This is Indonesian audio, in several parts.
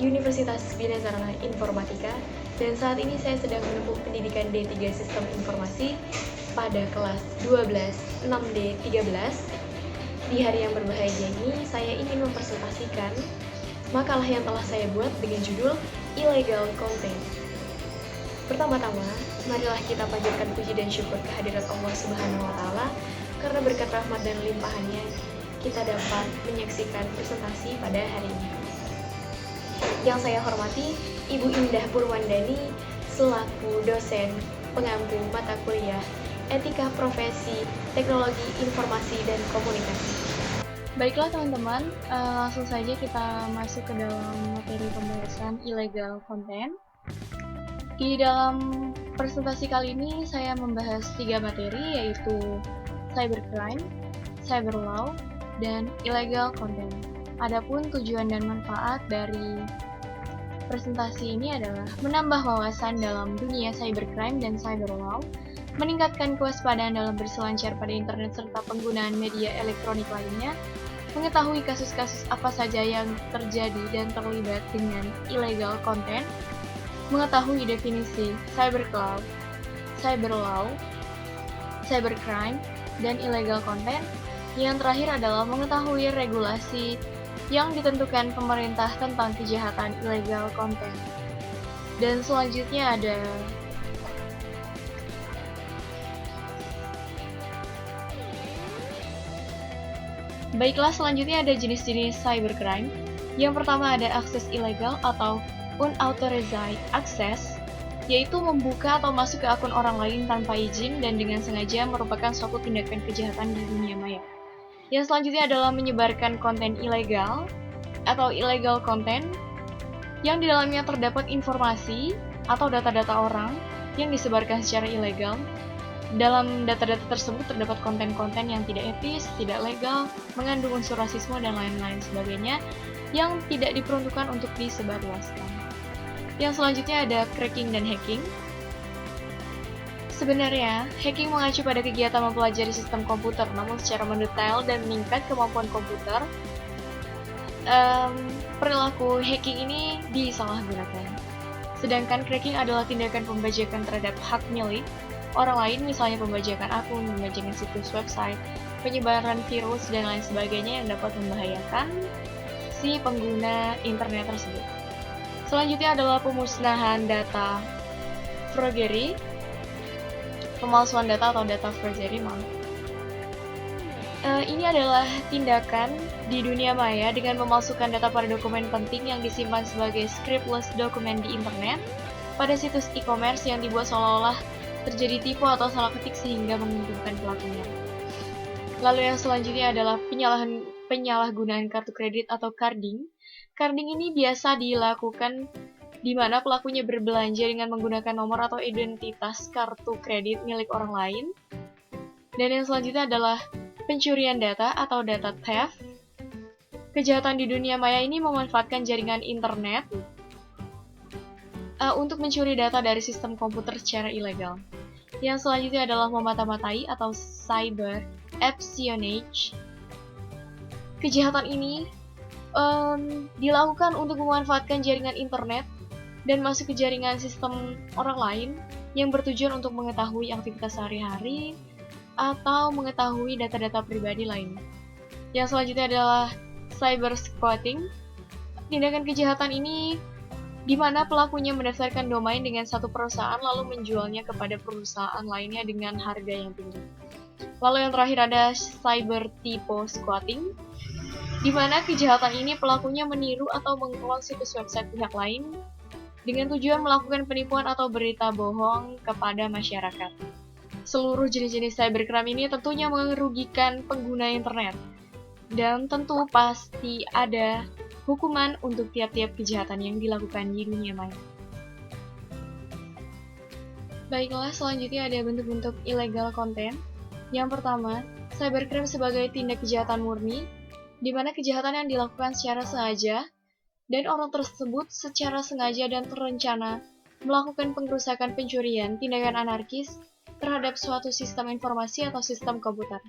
Universitas Bina Sarana Informatika, dan saat ini saya sedang menempuh pendidikan D3 Sistem Informasi pada kelas 12 6D13. Di hari yang berbahagia ini, saya ingin mempresentasikan makalah yang telah saya buat dengan judul Illegal Content. Pertama-tama, marilah kita panjatkan puji dan syukur kehadirat Allah Subhanahu wa Ta'ala, karena berkat rahmat dan limpahannya kita dapat menyaksikan presentasi pada hari ini. Yang saya hormati Ibu Indah Purwandani selaku dosen pengampu mata kuliah Etika Profesi Teknologi Informasi dan Komunikasi. Baiklah teman-teman, langsung saja kita masuk ke dalam materi pembahasan illegal content. Di dalam presentasi kali ini saya membahas 3 materi, yaitu cybercrime, cyberlaw, dan illegal content. Adapun tujuan dan manfaat dari presentasi ini adalah menambah wawasan dalam dunia cybercrime dan cyberlaw, meningkatkan kewaspadaan dalam berselancar pada internet serta penggunaan media elektronik lainnya, mengetahui kasus-kasus apa saja yang terjadi dan terlibat dengan illegal content, mengetahui definisi cyberlaw, cybercrime, dan illegal content. Yang terakhir adalah mengetahui regulasi yang ditentukan pemerintah tentang kejahatan illegal content. Dan selanjutnya ada jenis-jenis cybercrime. Yang pertama ada akses ilegal atau unauthorized access, yaitu membuka atau masuk ke akun orang lain tanpa izin dan dengan sengaja merupakan suatu tindakan kejahatan di dunia maya. Yang selanjutnya adalah menyebarkan konten ilegal atau illegal content yang di dalamnya terdapat informasi atau data-data orang yang disebarkan secara ilegal. Dalam data-data tersebut terdapat konten-konten yang tidak etis, tidak legal, mengandung unsur rasisme dan lain-lain sebagainya yang tidak diperuntukkan untuk disebarluaskan. Yang selanjutnya ada cracking dan hacking. Sebenarnya, hacking mengacu pada kegiatan mempelajari sistem komputer, namun secara mendetail dan meningkat kemampuan komputer. Perilaku hacking ini disalahgunakan. Sedangkan cracking adalah tindakan pembajakan terhadap hak milik orang lain, misalnya pembajakan akun, pembajakan situs website, penyebaran virus, dan lain sebagainya yang dapat membahayakan si pengguna internet tersebut. Selanjutnya adalah pemusnahan data forgery, pemalsuan data atau data forgery. Ini adalah tindakan di dunia maya dengan memalsukan data pada dokumen penting yang disimpan sebagai scriptless dokumen di internet pada situs e-commerce yang dibuat seolah-olah terjadi tipu atau salah ketik sehingga menguntungkan pelakunya. Lalu yang selanjutnya adalah penyalahgunaan kartu kredit atau carding. Carding ini biasa dilakukan di mana pelakunya berbelanja dengan menggunakan nomor atau identitas kartu kredit milik orang lain. Dan yang selanjutnya adalah pencurian data atau data theft. Kejahatan di dunia maya ini memanfaatkan jaringan internet untuk mencuri data dari sistem komputer secara ilegal. Yang selanjutnya adalah memata-matai atau cyber espionage. Kejahatan ini dilakukan untuk memanfaatkan jaringan internet dan masuk ke jaringan sistem orang lain yang bertujuan untuk mengetahui aktivitas sehari-hari atau mengetahui data-data pribadi lainnya. Yang selanjutnya adalah cyber squatting. Tindakan kejahatan ini di mana pelakunya mendaftarkan domain dengan satu perusahaan lalu menjualnya kepada perusahaan lainnya dengan harga yang tinggi. Lalu yang terakhir ada cyber typo squatting, di mana kejahatan ini pelakunya meniru atau mengclone situs website pihak lain dengan tujuan melakukan penipuan atau berita bohong kepada masyarakat. Seluruh jenis-jenis cybercrime ini tentunya merugikan pengguna internet, dan tentu pasti ada hukuman untuk tiap-tiap kejahatan yang dilakukan di dunia maya. Baiklah, selanjutnya ada bentuk-bentuk illegal content. Yang pertama, cybercrime sebagai tindak kejahatan murni, di mana kejahatan yang dilakukan secara sengaja dan orang tersebut secara sengaja dan terencana melakukan pengrusakan, pencurian, tindakan anarkis terhadap suatu sistem informasi atau sistem komputer.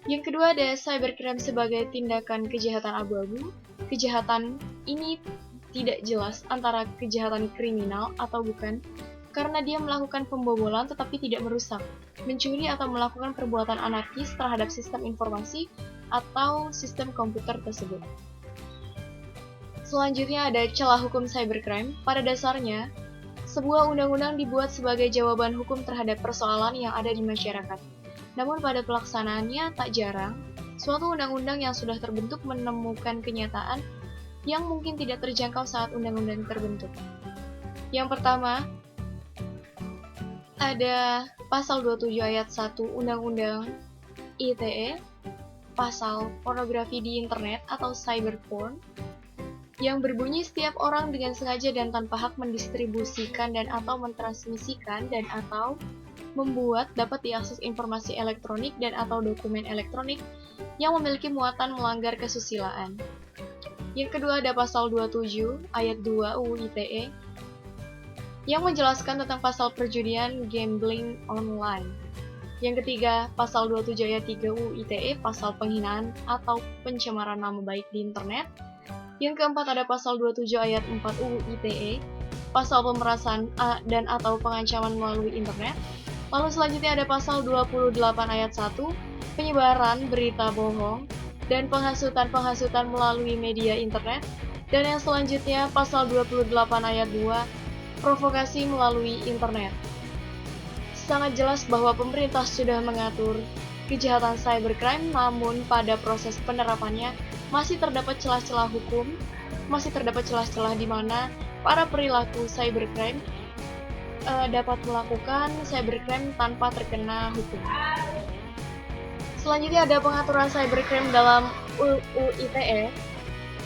Yang kedua ada cybercrime sebagai tindakan kejahatan abu-abu. Kejahatan ini tidak jelas antara kejahatan kriminal atau bukan, karena dia melakukan pembobolan tetapi tidak merusak, mencuri atau melakukan perbuatan anarkis terhadap sistem informasi atau sistem komputer tersebut. Selanjutnya ada celah hukum cybercrime. Pada dasarnya, sebuah undang-undang dibuat sebagai jawaban hukum terhadap persoalan yang ada di masyarakat. Namun pada pelaksanaannya tak jarang, suatu undang-undang yang sudah terbentuk menemukan kenyataan yang mungkin tidak terjangkau saat undang-undang terbentuk. Yang pertama, ada pasal 27 ayat 1 Undang-Undang ITE, pasal pornografi di internet atau cyberporn, yang berbunyi setiap orang dengan sengaja dan tanpa hak mendistribusikan dan atau mentransmisikan dan atau membuat dapat diakses informasi elektronik dan atau dokumen elektronik yang memiliki muatan melanggar kesusilaan. Yang kedua ada pasal 27 ayat 2 UU ITE yang menjelaskan tentang pasal perjudian gambling online. Yang ketiga, pasal 27 ayat 3 UU ITE, pasal penghinaan atau pencemaran nama baik di internet. Yang keempat ada pasal 27 ayat 4 UU ITE, pasal pemerasan dan atau pengancaman melalui internet. Lalu selanjutnya ada pasal 28 ayat 1, penyebaran berita bohong dan penghasutan melalui media internet. Dan yang selanjutnya pasal 28 ayat 2, provokasi melalui internet. Sangat jelas bahwa pemerintah sudah mengatur kejahatan cybercrime, namun pada proses penerapannya masih terdapat celah-celah hukum, masih terdapat celah-celah di mana para perilaku cybercrime dapat melakukan cybercrime tanpa terkena hukum. Selanjutnya ada pengaturan cybercrime dalam UU ITE,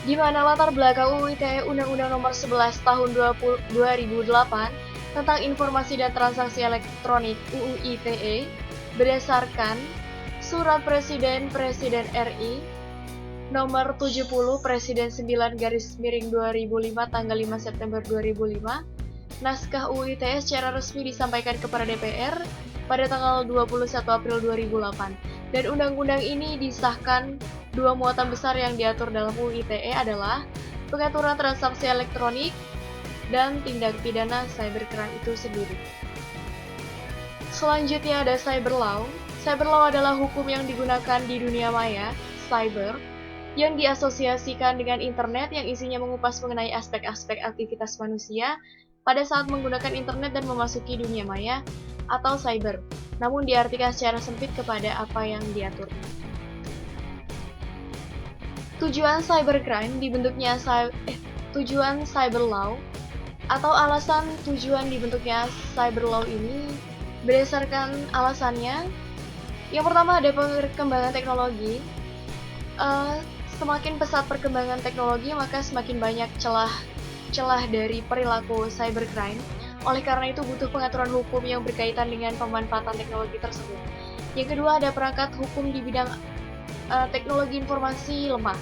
di mana latar belakang UU ITE Undang-Undang Nomor 11 Tahun 2008 tentang Informasi dan Transaksi Elektronik UU ITE berdasarkan Surat Presiden RI Nomor 70 Presiden 9/2005 tanggal 5 September 2005. Naskah UU ITE secara resmi disampaikan kepada DPR pada tanggal 21 April 2008. Dan undang-undang ini disahkan. Dua muatan besar yang diatur dalam UU ITE adalah pengaturan transaksi elektronik dan tindak pidana cybercrime itu sendiri. Selanjutnya ada cyber law. Cyber law adalah hukum yang digunakan di dunia maya, cyber, yang diasosiasikan dengan internet yang isinya mengupas mengenai aspek-aspek aktivitas manusia pada saat menggunakan internet dan memasuki dunia maya atau cyber, namun diartikan secara sempit kepada apa yang diatur. Tujuan cybercrime dibentuknya tujuan cyber law atau alasan tujuan dibentuknya cyber law ini berdasarkan alasannya. Yang pertama ada perkembangan teknologi. Semakin pesat perkembangan teknologi, maka semakin banyak celah dari perilaku cybercrime. Oleh karena itu butuh pengaturan hukum yang berkaitan dengan pemanfaatan teknologi tersebut. Yang kedua ada perangkat hukum di bidang teknologi informasi lemah.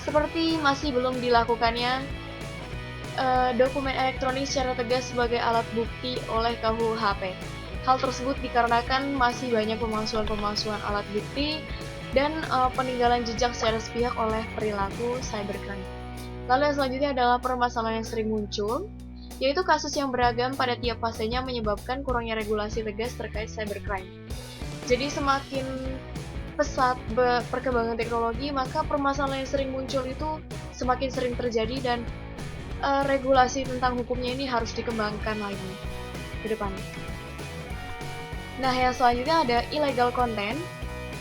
Seperti masih belum dilakukannya dokumen elektronik secara tegas sebagai alat bukti oleh KUHP. Hal tersebut dikarenakan masih banyak pemalsuan alat bukti dan peninggalan jejak secara sepihak oleh perilaku cybercrime. Lalu yang selanjutnya adalah permasalahan yang sering muncul, yaitu kasus yang beragam pada tiap fasenya menyebabkan kurangnya regulasi tegas terkait cybercrime. Jadi semakin pesat perkembangan teknologi, maka permasalahan yang sering muncul itu semakin sering terjadi dan regulasi tentang hukumnya ini harus dikembangkan lagi ke depan. Nah, yang selanjutnya ada illegal content.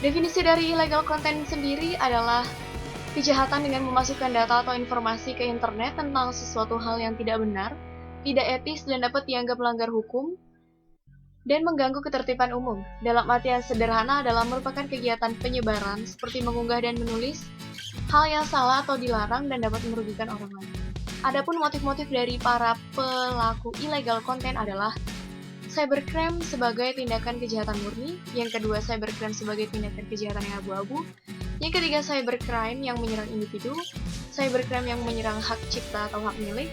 Definisi dari illegal content sendiri adalah kejahatan dengan memasukkan data atau informasi ke internet tentang sesuatu hal yang tidak benar, tidak etis dan dapat dianggap melanggar hukum, dan mengganggu ketertiban umum. Dalam artian sederhana adalah merupakan kegiatan penyebaran seperti mengunggah dan menulis hal yang salah atau dilarang dan dapat merugikan orang lain. Adapun motif-motif dari para pelaku illegal content adalah cybercrime sebagai tindakan kejahatan murni, yang kedua cybercrime sebagai tindakan kejahatan yang abu-abu, yang ketiga cybercrime yang menyerang individu, cybercrime yang menyerang hak cipta atau hak milik,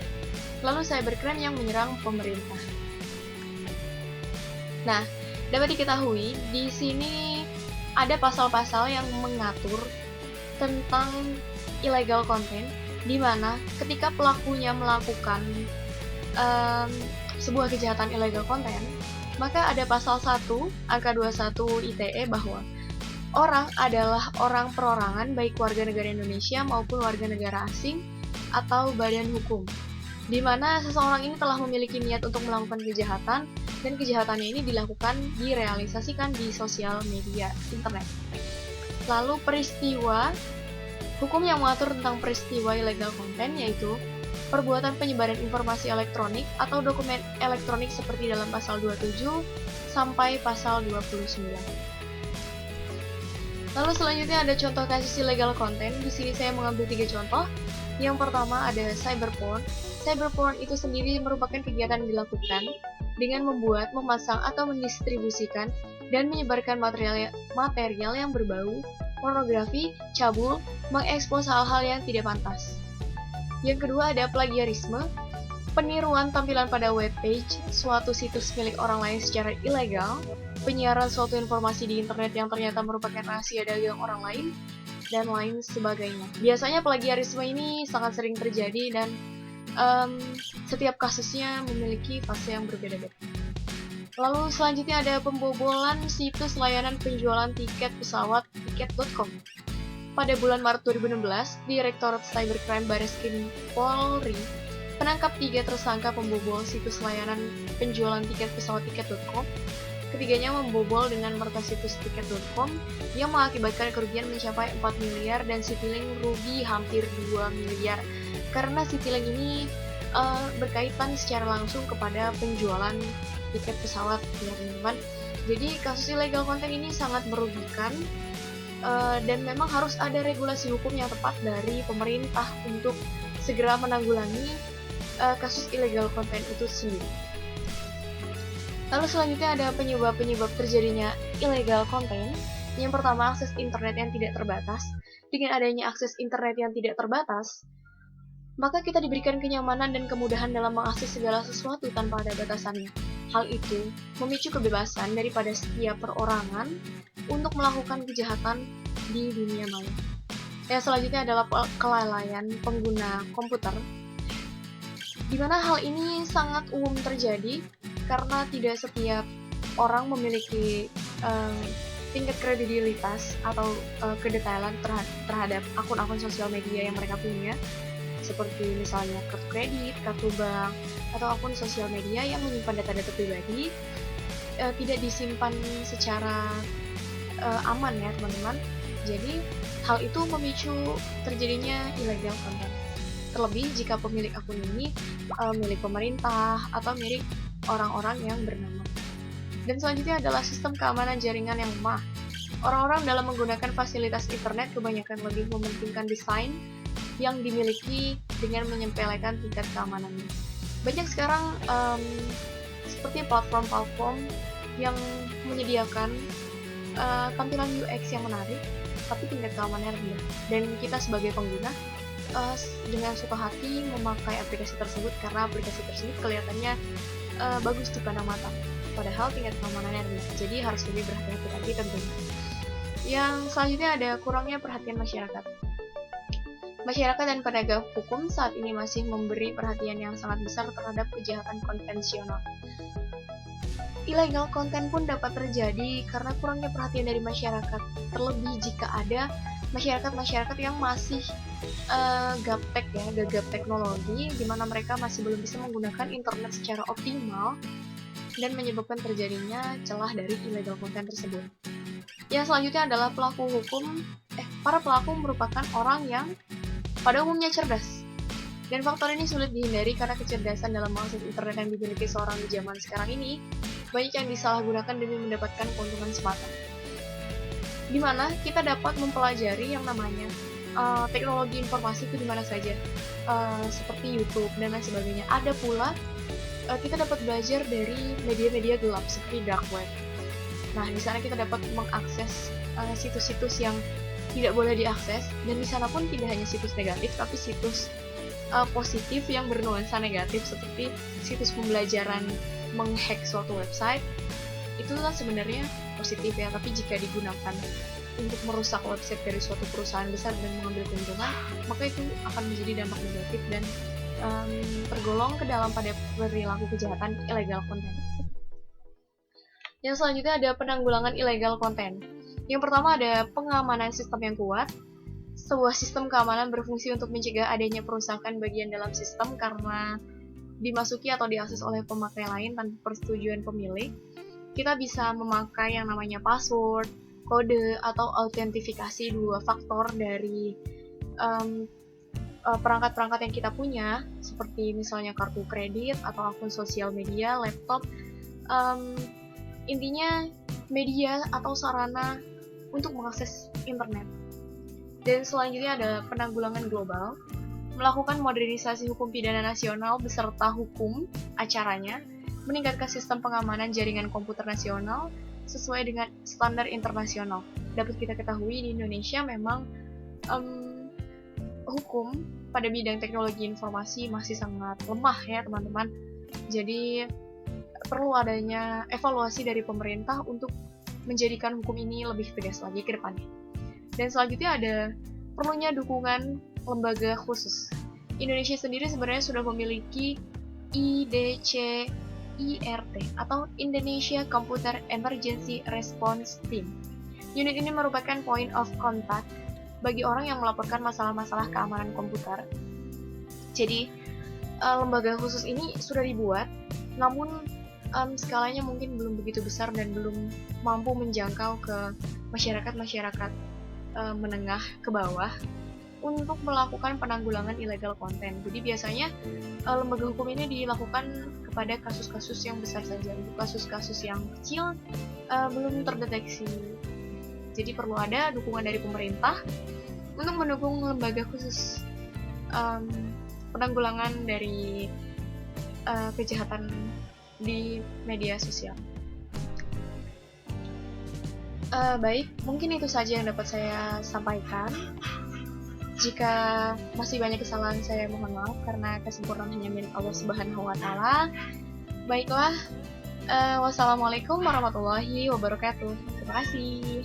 lalu cybercrime yang menyerang pemerintah. Nah, dapat diketahui di sini ada pasal-pasal yang mengatur tentang illegal content, di mana ketika pelakunya melakukan sebuah kejahatan illegal content, maka ada pasal 1 angka 21 ITE bahwa orang adalah orang perorangan baik warga negara Indonesia maupun warga negara asing atau badan hukum, di mana seseorang ini telah memiliki niat untuk melakukan kejahatan dan kejahatannya ini direalisasikan di sosial media internet. Lalu peristiwa hukum yang mengatur tentang peristiwa illegal content yaitu perbuatan penyebaran informasi elektronik atau dokumen elektronik seperti dalam pasal 27 sampai pasal 29. Lalu selanjutnya ada contoh kasus illegal content. Di sini saya mengambil 3 contoh. Yang pertama ada cyberporn. Cyberporn itu sendiri merupakan kegiatan yang dilakukan dengan membuat, memasang, atau mendistribusikan dan menyebarkan material yang berbau pornografi, cabul, mengekspos hal-hal yang tidak pantas. Yang kedua ada plagiarisme, peniruan tampilan pada webpage suatu situs milik orang lain secara ilegal, penyiaran suatu informasi di internet yang ternyata merupakan rahasia dagang orang lain, dan lain sebagainya. Biasanya plagiarisme ini sangat sering terjadi dan setiap kasusnya memiliki fase yang berbeda-beda. Lalu selanjutnya ada pembobolan situs layanan penjualan tiket pesawat tiket.com. Pada bulan Maret 2016, Direktorat Cybercrime Barreskrim Polri menangkap 3 tersangka pembobol situs layanan penjualan tiket pesawat tiket.com. Ketiganya membobol dengan meretas situs tiket.com yang mengakibatkan kerugian mencapai 4 miliar dan Citylink rugi hampir 2 miliar. Karena Citylink ini berkaitan secara langsung kepada penjualan tiket pesawat, ya teman-teman. Jadi kasus illegal content ini sangat merugikan dan memang harus ada regulasi hukum yang tepat dari pemerintah untuk segera menanggulangi kasus illegal content itu sendiri. Lalu selanjutnya ada penyebab-penyebab terjadinya illegal content. Yang pertama, akses internet yang tidak terbatas. Dengan adanya akses internet yang tidak terbatas, maka kita diberikan kenyamanan dan kemudahan dalam mengakses segala sesuatu tanpa ada batasannya. Hal itu memicu kebebasan daripada setiap perorangan untuk melakukan kejahatan di dunia maya. Yang selanjutnya adalah kelalaian pengguna komputer, di mana hal ini sangat umum terjadi karena tidak setiap orang memiliki tingkat kredibilitas atau kedetailan terhadap akun-akun sosial media yang mereka punya, seperti misalnya kartu kredit, kartu bank, atau akun sosial media yang menyimpan data-data pribadi tidak disimpan secara aman ya teman-teman. Jadi hal itu memicu terjadinya illegal content. Terlebih jika pemilik akun ini milik pemerintah atau milik orang-orang yang bernama. Dan selanjutnya adalah sistem keamanan jaringan yang lemah. Orang-orang dalam menggunakan fasilitas internet kebanyakan lebih mementingkan desain yang dimiliki dengan menyepelekan tingkat keamanannya. Banyak sekarang seperti platform-platform yang menyediakan tampilan UX yang menarik, tapi tingkat keamanannya rendah. Dan kita sebagai pengguna dengan suka hati memakai aplikasi tersebut karena aplikasi tersebut kelihatannya bagus dipandang mata, padahal tingkat keamanannya rendah. Jadi harus lebih berhati-hati lagi tentunya. Yang selanjutnya ada kurangnya perhatian masyarakat. Masyarakat dan penegak hukum saat ini masih memberi perhatian yang sangat besar terhadap kejahatan konvensional. Illegal content pun dapat terjadi karena kurangnya perhatian dari masyarakat, terlebih jika ada masyarakat-masyarakat yang masih gaptek ya, gagap teknologi, di mana mereka masih belum bisa menggunakan internet secara optimal dan menyebabkan terjadinya celah dari illegal content tersebut. Yang selanjutnya adalah para pelaku merupakan orang yang pada umumnya cerdas. Dan faktor ini sulit dihindari karena kecerdasan dalam mengakses internet yang dimiliki seorang di zaman sekarang ini banyak yang disalahgunakan demi mendapatkan keuntungan semata. Di mana kita dapat mempelajari yang namanya teknologi informasi itu di mana saja, seperti YouTube dan lain sebagainya. Ada pula kita dapat belajar dari media-media gelap seperti dark web. Nah, di sana kita dapat mengakses situs-situs yang tidak boleh diakses, dan di sana pun tidak hanya situs negatif, tapi situs positif yang bernuansa negatif seperti situs pembelajaran menghack suatu website. Itu kan sebenarnya positif ya, tapi jika digunakan untuk merusak website dari suatu perusahaan besar dan mengambil keuntungan, maka itu akan menjadi dampak negatif dan tergolong ke dalam pada perilaku kejahatan illegal content. Yang selanjutnya ada penanggulangan illegal content. Yang pertama ada pengamanan sistem yang kuat. Sebuah sistem keamanan berfungsi untuk mencegah adanya perusakan bagian dalam sistem karena dimasuki atau diakses oleh pemakai lain tanpa persetujuan pemilik. Kita bisa memakai yang namanya password, kode, atau autentifikasi dua faktor dari perangkat-perangkat yang kita punya, seperti misalnya kartu kredit atau akun sosial media, laptop. Intinya media atau sarana untuk mengakses internet. Dan selanjutnya ada penanggulangan global, melakukan modernisasi hukum pidana nasional beserta hukum acaranya, meningkatkan sistem pengamanan jaringan komputer nasional sesuai dengan standar internasional. Dapat kita ketahui di Indonesia memang hukum pada bidang teknologi informasi masih sangat lemah ya teman-teman. Jadi perlu adanya evaluasi dari pemerintah untuk menjadikan hukum ini lebih tegas lagi ke depannya. Dan selanjutnya ada perlunya dukungan lembaga khusus. Indonesia sendiri sebenarnya sudah memiliki IDCIRT atau Indonesia Computer Emergency Response Team. Unit ini merupakan point of contact bagi orang yang melaporkan masalah-masalah keamanan komputer. Jadi, lembaga khusus ini sudah dibuat, namun skalanya mungkin belum begitu besar dan belum mampu menjangkau ke masyarakat-masyarakat menengah ke bawah untuk melakukan penanggulangan illegal content. Jadi biasanya lembaga hukum ini dilakukan kepada kasus-kasus yang besar saja. Untuk kasus-kasus yang kecil belum terdeteksi. Jadi perlu ada dukungan dari pemerintah untuk mendukung lembaga khusus penanggulangan dari kejahatan di media sosial. Baik, mungkin itu saja yang dapat saya sampaikan. Jika masih banyak kesalahan, saya mohon maaf karena kesempurnaan hanya milik Allah Subhanahu wa Ta'ala. Baiklah, wassalamualaikum warahmatullahi wabarakatuh. Terima kasih.